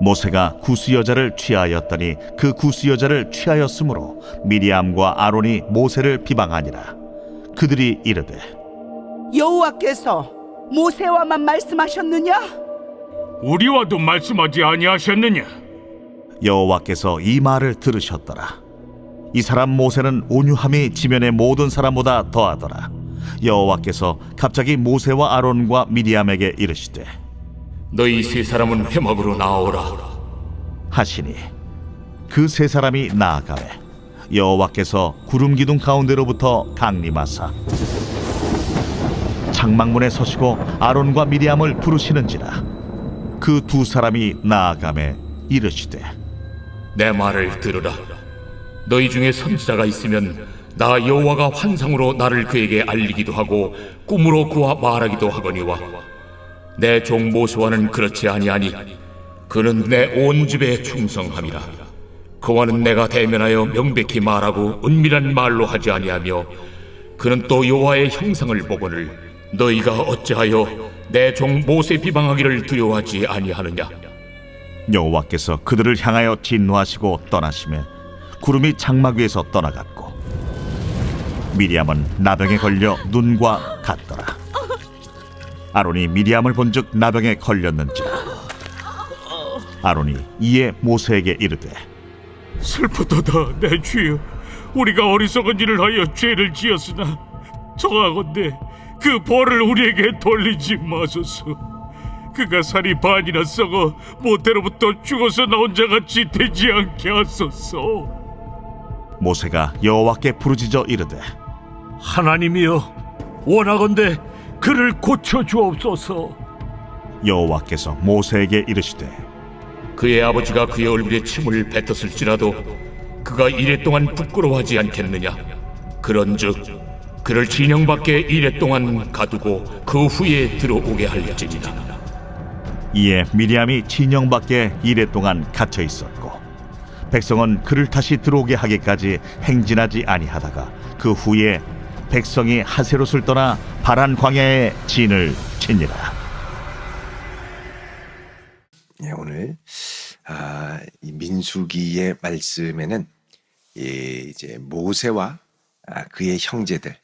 모세가 구스 여자를 취하였더니 그 구스 여자를 취하였으므로 미리암과 아론이 모세를 비방하니라. 그들이 이르되 여호와께서 모세와만 말씀하셨느냐? 우리와도 말씀하지 아니하셨느냐? 여호와께서 이 말을 들으셨더라. 이 사람 모세는 온유함이 지면의 모든 사람보다 더하더라. 여호와께서 갑자기 모세와 아론과 미리암에게 이르시되 너희 세 사람은 회막으로 나오라. 하시니 그 세 사람이 나아가매 여호와께서 구름 기둥 가운데로부터 강림하사 장막문에 서시고 아론과 미리암을 부르시는지라. 그 두 사람이 나아가매 이르시되 내 말을 들으라. 너희 중에 선지자가 있으면 나 여호와가 환상으로 나를 그에게 알리기도 하고 꿈으로 그와 말하기도 하거니와 내 종 모세와는 그렇지 아니하니 그는 내 온 집에 충성함이라. 그와는 내가 대면하여 명백히 말하고 은밀한 말로 하지 아니하며 그는 또 여호와의 형상을 보거늘 너희가 어찌하여 내 종 모세 비방하기를 두려워하지 아니하느냐? 여호와께서 그들을 향하여 진노하시고 떠나시매 구름이 장막 위에서 떠나갔고 미리암은 나병에 걸려 눈과 같더라. 아론이 미리암을 본즉 나병에 걸렸는지라. 아론이 이에 모세에게 이르되 슬프도다 내 주여, 우리가 어리석은 일을 하여 죄를 지었으나 청하건대 그 벌을 우리에게 돌리지 마소서. 그가 살이 반이나 썩어 모태로부터 죽어서 나온 자같이 되지 않게 하소서. 모세가 여호와께 부르짖어 이르되 하나님이여, 원하건대 그를 고쳐 주옵소서. 여호와께서 모세에게 이르시되 그의 아버지가 그의 얼굴에 침을 뱉었을지라도 그가 이래 동안 부끄러워하지 않겠느냐? 그런즉 그를 진영 밖에 이래 동안 가두고 그 후에 들어오게 할지니라. 이에 미리암이 진영 밖에 이래 동안 갇혀 있었고 백성은 그를 다시 들어오게 하기까지 행진하지 아니하다가 그 후에 백성이 하세롯을 떠나 바란 광야에 진을 치니라. 네, 오늘 이 민수기의 말씀에는 이제 모세와 그의 형제들,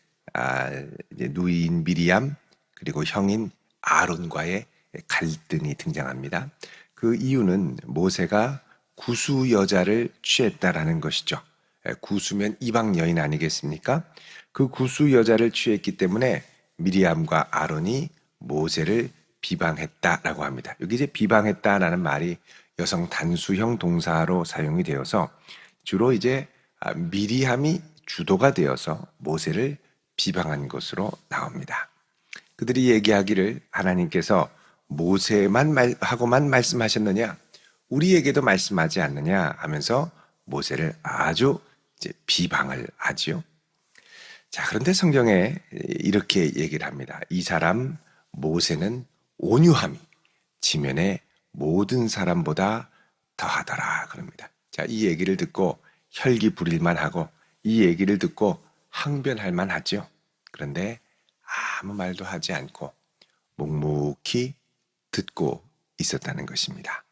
이제 누이인 미리암 그리고 형인 아론과의 갈등이 등장합니다. 그 이유는 모세가 구수 여자를 취했다라는 것이죠. 구수면 이방 여인 아니겠습니까? 그 구수 여자를 취했기 때문에 미리암과 아론이 모세를 비방했다라고 합니다. 여기 이제 비방했다라는 말이 여성 단수형 동사로 사용이 되어서 주로 이제 미리암이 주도가 되어서 모세를 비방한 것으로 나옵니다. 그들이 얘기하기를 하나님께서 모세만 하고만 말씀하셨느냐? 우리에게도 말씀하지 않느냐? 하면서 모세를 아주 이제 비방을 하지요. 자, 그런데 성경에 이렇게 얘기를 합니다. 이 사람 모세는 온유함이 지면의 모든 사람보다 더하더라 그럽니다. 자, 이 얘기를 듣고 혈기부릴만 하고 이 얘기를 듣고 항변할 만하죠. 그런데 아무 말도 하지 않고 묵묵히 듣고 있었다는 것입니다.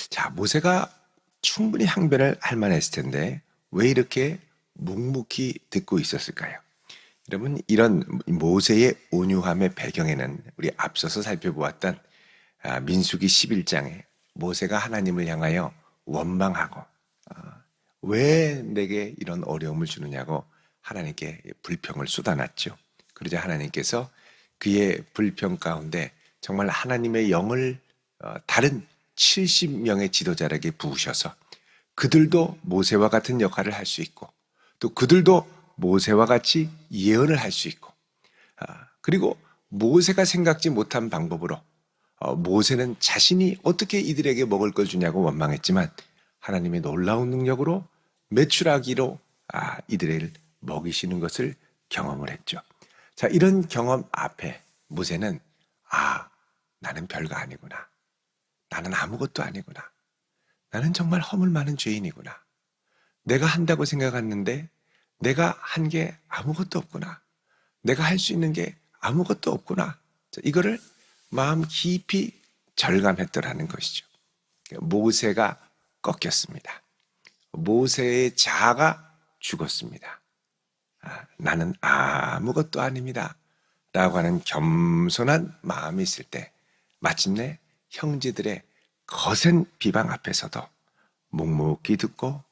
자, 모세가 충분히 항변을 할 만했을 텐데 왜 이렇게 묵묵히 듣고 있었을까요? 여러분, 이런 모세의 온유함의 배경에는 우리 앞서서 살펴보았던 민수기 11장에 모세가 하나님을 향하여 원망하고 왜 내게 이런 어려움을 주느냐고 하나님께 불평을 쏟아놨죠. 그러자 하나님께서 그의 불평 가운데 정말 하나님의 영을 다른 70명의 지도자에게 부으셔서 그들도 모세와 같은 역할을 할 수 있고 또 그들도 모세와 같이 예언을 할 수 있고 그리고 모세가 생각지 못한 방법으로 모세는 자신이 어떻게 이들에게 먹을 걸 주냐고 원망했지만 하나님의 놀라운 능력으로 메추라기로 이들을 먹이시는 것을 경험을 했죠. 자, 이런 경험 앞에 모세는 나는 별거 아니구나. 나는 아무것도 아니구나. 나는 정말 허물 많은 죄인이구나. 내가 한다고 생각했는데 내가 한 게 아무것도 없구나. 내가 할 수 있는 게 아무것도 없구나. 이거를 마음 깊이 절감했더라는 것이죠. 모세가 꺾였습니다. 모세의 자아가 죽었습니다. 나는 아무것도 아닙니다 라고 하는 겸손한 마음이 있을 때 마침내 형제들의 거센 비방 앞에서도 묵묵히 듣고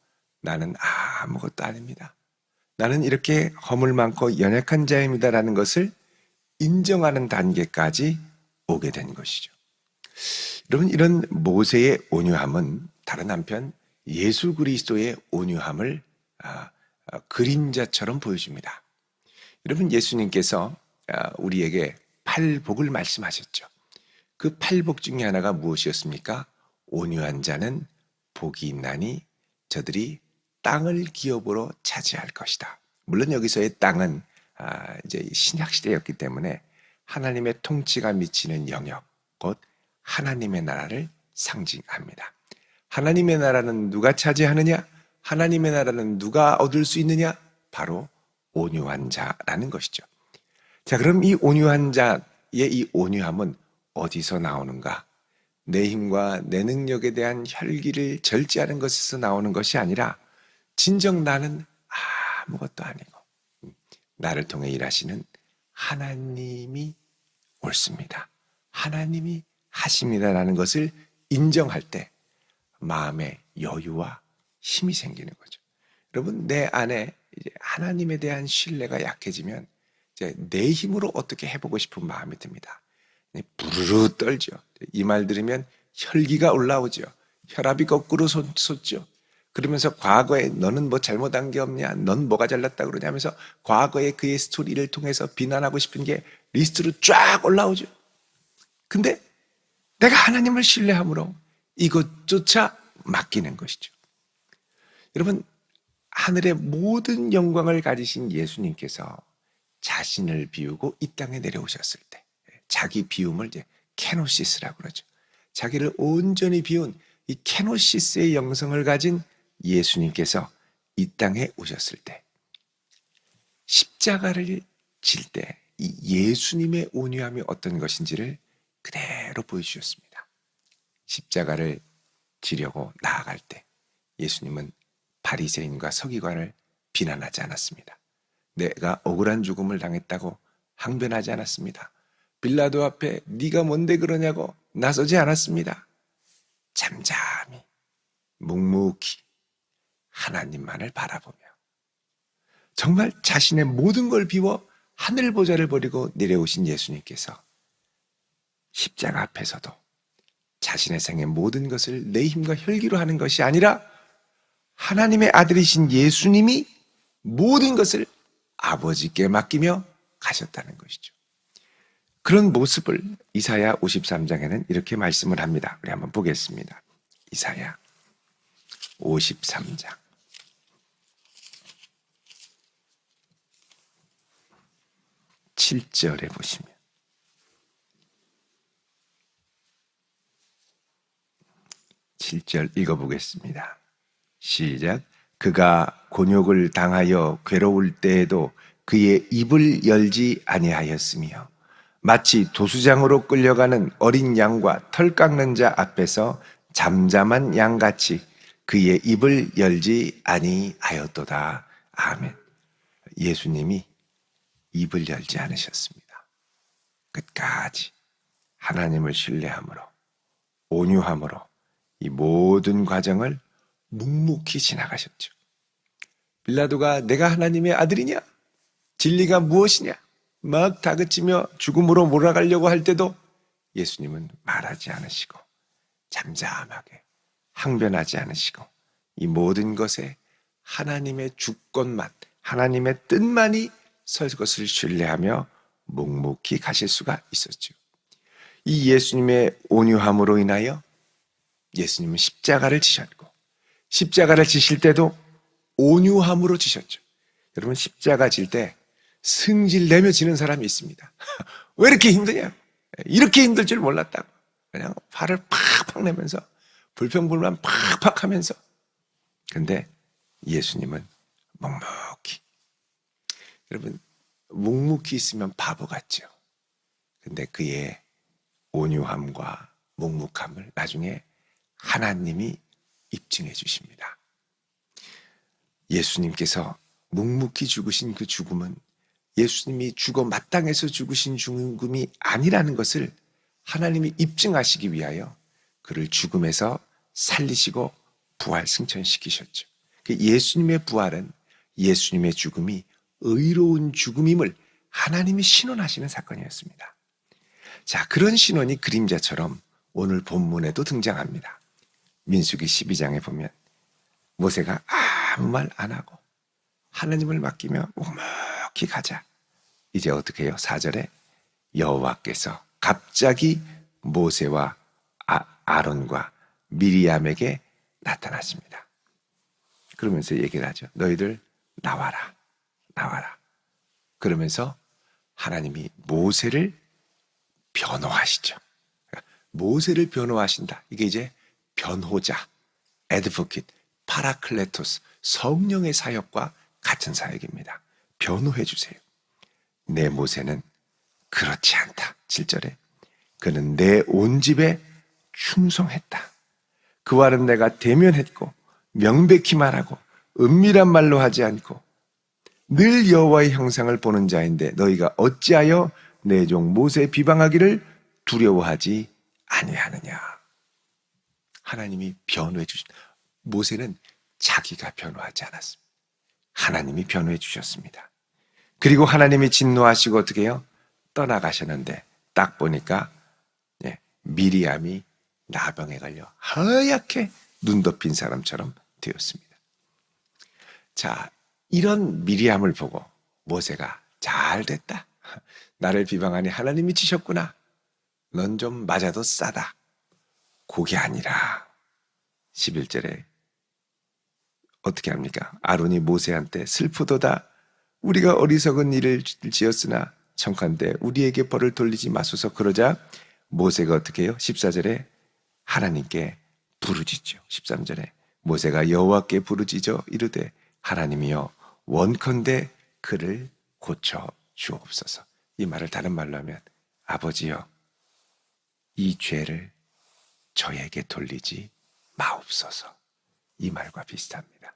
나는 아무것도 아닙니다, 나는 이렇게 허물 많고 연약한 자입니다 라는 것을 인정하는 단계까지 오게 된 것이죠. 여러분, 이런 모세의 온유함은 다른 한편 예수 그리스도의 온유함을 그림자처럼 보여줍니다. 여러분, 예수님께서 우리에게 팔복을 말씀하셨죠. 그 팔복 중에 하나가 무엇이었습니까? 온유한 자는 복이 있나니 저들이 땅을 기업으로 차지할 것이다. 물론 여기서의 땅은 이제 신약 시대였기 때문에 하나님의 통치가 미치는 영역, 곧 하나님의 나라를 상징합니다. 하나님의 나라는 누가 차지하느냐? 하나님의 나라는 누가 얻을 수 있느냐? 바로 온유한 자라는 것이죠. 자, 그럼 이 온유한 자의 이 온유함은 어디서 나오는가? 내 힘과 내 능력에 대한 혈기를 절제하는 것에서 나오는 것이 아니라 진정 나는 아무것도 아니고 나를 통해 일하시는 하나님이 옳습니다, 하나님이 하십니다라는 것을 인정할 때 마음의 여유와 힘이 생기는 거죠. 여러분, 내 안에 이제 하나님에 대한 신뢰가 약해지면 이제 내 힘으로 어떻게 해보고 싶은 마음이 듭니다. 부르르 떨죠. 이 말 들으면 혈기가 올라오죠. 혈압이 거꾸로 솟죠. 그러면서 과거에 너는 뭐 잘못한 게 없냐, 넌 뭐가 잘났다 그러냐 하면서 과거의 그의 스토리를 통해서 비난하고 싶은 게 리스트로 쫙 올라오죠. 근데 내가 하나님을 신뢰함으로 이것조차 맡기는 것이죠. 여러분, 하늘의 모든 영광을 가지신 예수님께서 자신을 비우고 이 땅에 내려오셨을 때 자기 비움을 이제 케노시스라고 그러죠. 자기를 온전히 비운 이 케노시스의 영성을 가진 예수님께서 이 땅에 오셨을 때 십자가를 질 때 이 예수님의 온유함이 어떤 것인지를 그대로 보여주셨습니다. 십자가를 지려고 나아갈 때 예수님은 바리새인과 서기관을 비난하지 않았습니다. 내가 억울한 죽음을 당했다고 항변하지 않았습니다. 빌라도 앞에 네가 뭔데 그러냐고 나서지 않았습니다. 잠잠히 묵묵히 하나님만을 바라보며 정말 자신의 모든 걸 비워 하늘 보좌를 버리고 내려오신 예수님께서 십자가 앞에서도 자신의 생의 모든 것을 내 힘과 혈기로 하는 것이 아니라 하나님의 아들이신 예수님이 모든 것을 아버지께 맡기며 가셨다는 것이죠. 그런 모습을 이사야 53장에는 이렇게 말씀을 합니다. 우리 한번 보겠습니다. 이사야 53장 7절에 보시면 읽어보겠습니다. 시작. 그가 곤욕을 당하여 괴로울 때에도 그의 입을 열지 아니하였으며 마치 도수장으로 끌려가는 어린 양과 털 깎는 자 앞에서 잠잠한 양같이 그의 입을 열지 아니하였도다. 아멘. 예수님이 입을 열지 않으셨습니다. 끝까지 하나님을 신뢰함으로 온유함으로 이 모든 과정을 묵묵히 지나가셨죠. 빌라도가 내가 하나님의 아들이냐? 진리가 무엇이냐? 막 다그치며 죽음으로 몰아가려고 할 때도 예수님은 말하지 않으시고 잠잠하게 항변하지 않으시고 이 모든 것에 하나님의 주권만, 하나님의 뜻만이 설 것을 신뢰하며 묵묵히 가실 수가 있었죠. 이 예수님의 온유함으로 인하여 예수님은 십자가를 지셨고 십자가를 지실 때도 온유함으로 지셨죠. 여러분, 십자가 질 때 승질 내며 지는 사람이 있습니다. 왜 이렇게 힘드냐? 이렇게 힘들 줄 몰랐다고. 그냥 화를 팍팍 내면서 불평불만 팍팍 하면서. 근데 예수님은 묵묵히. 여러분, 묵묵히 있으면 바보 같죠. 근데 그의 온유함과 묵묵함을 나중에 하나님이 입증해 주십니다. 예수님께서 묵묵히 죽으신 그 죽음은 예수님이 죽어 마땅해서 죽으신 죽음이 아니라는 것을 하나님이 입증하시기 위하여 그를 죽음에서 살리시고 부활 승천시키셨죠. 그 예수님의 부활은 예수님의 죽음이 의로운 죽음임을 하나님이 신원하시는 사건이었습니다. 자, 그런 신원이 그림자처럼 오늘 본문에도 등장합니다. 민수기 12장에 보면 모세가 아무 말 안 하고 하나님을 맡기며 묵묵히 가자. 이제 어떻게 해요? 4절에 여호와께서 갑자기 모세와 아론과 미리암에게 나타났습니다. 그러면서 얘기를 하죠. 너희들 나와라. 나와라. 그러면서 하나님이 모세를 변호하시죠. 모세를 변호하신다. 이게 이제 변호자, 에드보킷, 파라클레토스, 성령의 사역과 같은 사역입니다. 변호해 주세요. 내 모세는 그렇지 않다. 7절에 그는 내 온 집에 충성했다. 그와는 내가 대면했고 명백히 말하고 은밀한 말로 하지 않고 늘 여호와의 형상을 보는 자인데 너희가 어찌하여 내 종 모세 비방하기를 두려워하지 아니하느냐. 하나님이 변호해 주신 모세는 자기가 변호하지 않았습니다. 하나님이 변호해 주셨습니다. 그리고 하나님이 진노하시고 어떻게 해요? 떠나가셨는데 딱 보니까 미리암이 나병에 걸려 하얗게 눈 덮인 사람처럼 되었습니다. 자, 이런 미리암을 보고 모세가 잘 됐다. 나를 비방하니 하나님이 치셨구나. 넌 좀 맞아도 싸다. 그게 아니라 11절에 어떻게 합니까? 아론이 모세한테 슬프도다. 우리가 어리석은 일을 지었으나 청컨대 우리에게 벌을 돌리지 마소서. 그러자 모세가 어떻게 해요? 14절에 하나님께 부르짖죠. 13절에 모세가 여호와께 부르짖어 이르되 하나님이여 원컨대 그를 고쳐 주옵소서. 이 말을 다른 말로 하면 아버지여 이 죄를 저에게 돌리지 마옵소서. 이 말과 비슷합니다.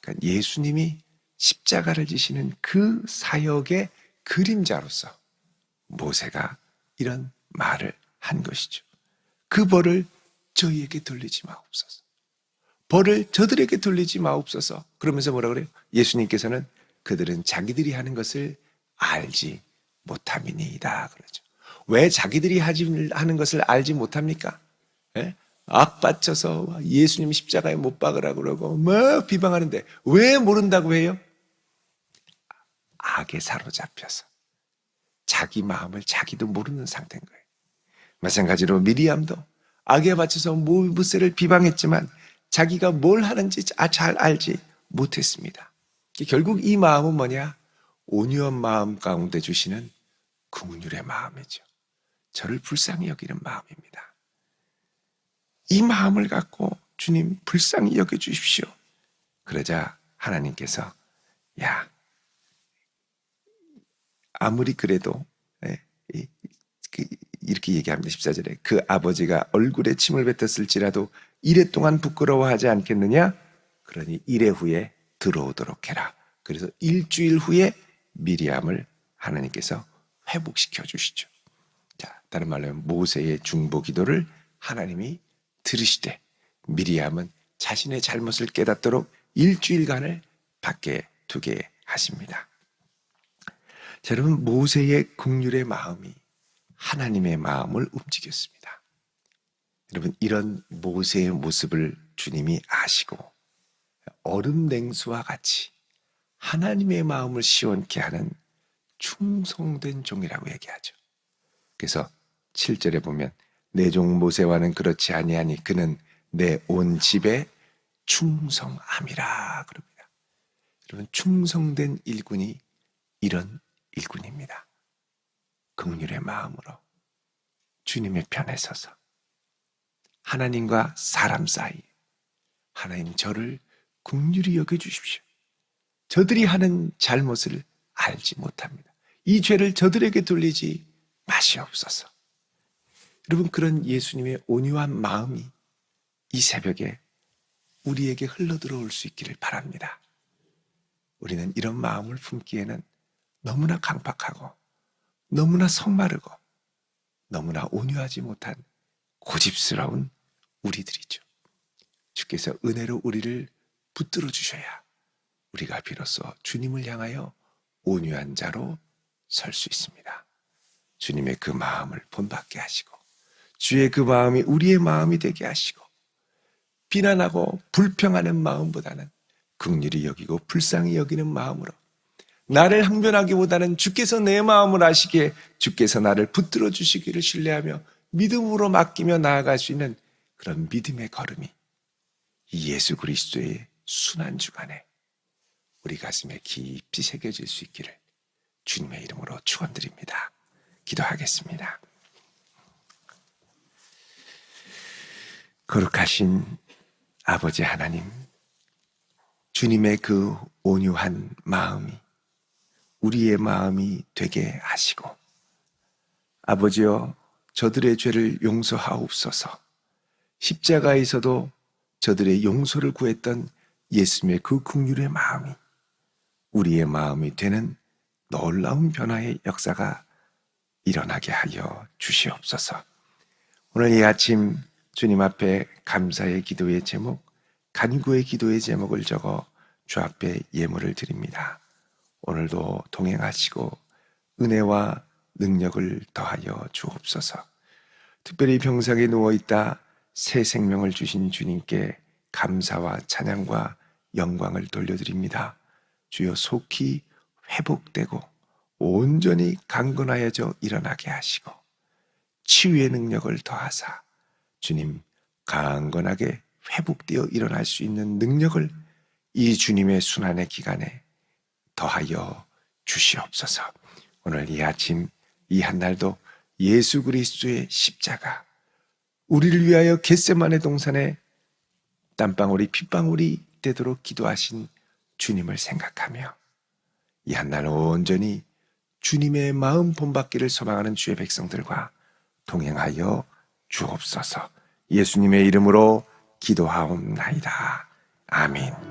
그러니까 예수님이 십자가를 지시는 그 사역의 그림자로서 모세가 이런 말을 한 것이죠. 그 벌을 저희에게 돌리지 마옵소서. 벌을 저들에게 돌리지 마옵소서. 그러면서 뭐라 그래요? 예수님께서는 그들은 자기들이 하는 것을 알지 못함이니이다 그러죠. 왜 자기들이 하는 것을 알지 못합니까? 악 바쳐서 예수님 십자가에 못 박으라고 그러고 뭐 비방하는데 왜 모른다고 해요? 악에 사로잡혀서 자기 마음을 자기도 모르는 상태인 거예요. 마찬가지로 미리암도 악에 바쳐서 모세를 비방했지만 자기가 뭘 하는지 잘 알지 못했습니다. 결국 이 마음은 뭐냐? 온유한 마음 가운데 주시는 긍휼의 마음이죠. 저를 불쌍히 여기는 마음입니다. 이 마음을 갖고 주님 불쌍히 여겨주십시오. 그러자 하나님께서 야 아무리 그래도 이렇게 얘기합니다. 14절에 그 아버지가 얼굴에 침을 뱉었을지라도 이래 동안 부끄러워하지 않겠느냐? 그러니 이래 후에 들어오도록 해라. 그래서 일주일 후에 미리암을 하나님께서 회복시켜 주시죠. 자, 다른 말로 하면 모세의 중보 기도를 하나님이 들으시되 미리암은 자신의 잘못을 깨닫도록 일주일간을 밖에 두게 하십니다. 자, 여러분 모세의 긍휼의 마음이 하나님의 마음을 움직였습니다. 여러분 이런 모세의 모습을 주님이 아시고 얼음 냉수와 같이 하나님의 마음을 시원케 하는 충성된 종이라고 얘기하죠. 그래서 7절에 보면 내 종 모세와는 그렇지 아니하니 그는 내 온 집에 충성함이라 그럽니다. 여러분 충성된 일꾼이 이런 일꾼입니다. 긍휼의 마음으로 주님의 편에 서서 하나님과 사람 사이 하나님 저를 긍휼히 여겨주십시오. 저들이 하는 잘못을 알지 못합니다. 이 죄를 저들에게 돌리지 마시옵소서. 여러분 그런 예수님의 온유한 마음이 이 새벽에 우리에게 흘러들어올 수 있기를 바랍니다. 우리는 이런 마음을 품기에는 너무나 강팍하고 너무나 성마르고 너무나 온유하지 못한 고집스러운 우리들이죠. 주께서 은혜로 우리를 붙들어 주셔야 우리가 비로소 주님을 향하여 온유한 자로 설 수 있습니다. 주님의 그 마음을 본받게 하시고 주의 그 마음이 우리의 마음이 되게 하시고 비난하고 불평하는 마음보다는 긍휼히 여기고 불쌍히 여기는 마음으로 나를 항변하기보다는 주께서 내 마음을 아시기에 주께서 나를 붙들어 주시기를 신뢰하며 믿음으로 맡기며 나아갈 수 있는 그런 믿음의 걸음이 이 예수 그리스도의 순한 주간에 우리 가슴에 깊이 새겨질 수 있기를 주님의 이름으로 축원드립니다. 기도하겠습니다. 거룩하신 아버지 하나님, 주님의 그 온유한 마음이 우리의 마음이 되게 하시고 아버지여 저들의 죄를 용서하옵소서. 십자가에서도 저들의 용서를 구했던 예수님의 그 긍휼의 마음이 우리의 마음이 되는 놀라운 변화의 역사가 일어나게 하여 주시옵소서. 오늘 이 아침 주님 앞에 감사의 기도의 제목, 간구의 기도의 제목을 적어 주 앞에 예물을 드립니다. 오늘도 동행하시고 은혜와 능력을 더하여 주옵소서. 특별히 병상에 누워있다 새 생명을 주신 주님께 감사와 찬양과 영광을 돌려드립니다. 주여 속히 회복되고 온전히 강건하여져 일어나게 하시고 치유의 능력을 더하사 주님 강건하게 회복되어 일어날 수 있는 능력을 이 주님의 순환의 기간에 더하여 주시옵소서. 오늘 이 아침 이 한날도 예수 그리스도의 십자가 우리를 위하여 겟세마네 동산에 땀방울이 핏방울이 되도록 기도하신 주님을 생각하며 이 한날 온전히 주님의 마음 본받기를 소망하는 주의 백성들과 동행하여 주옵소서. 예수님의 이름으로 기도하옵나이다. 아멘.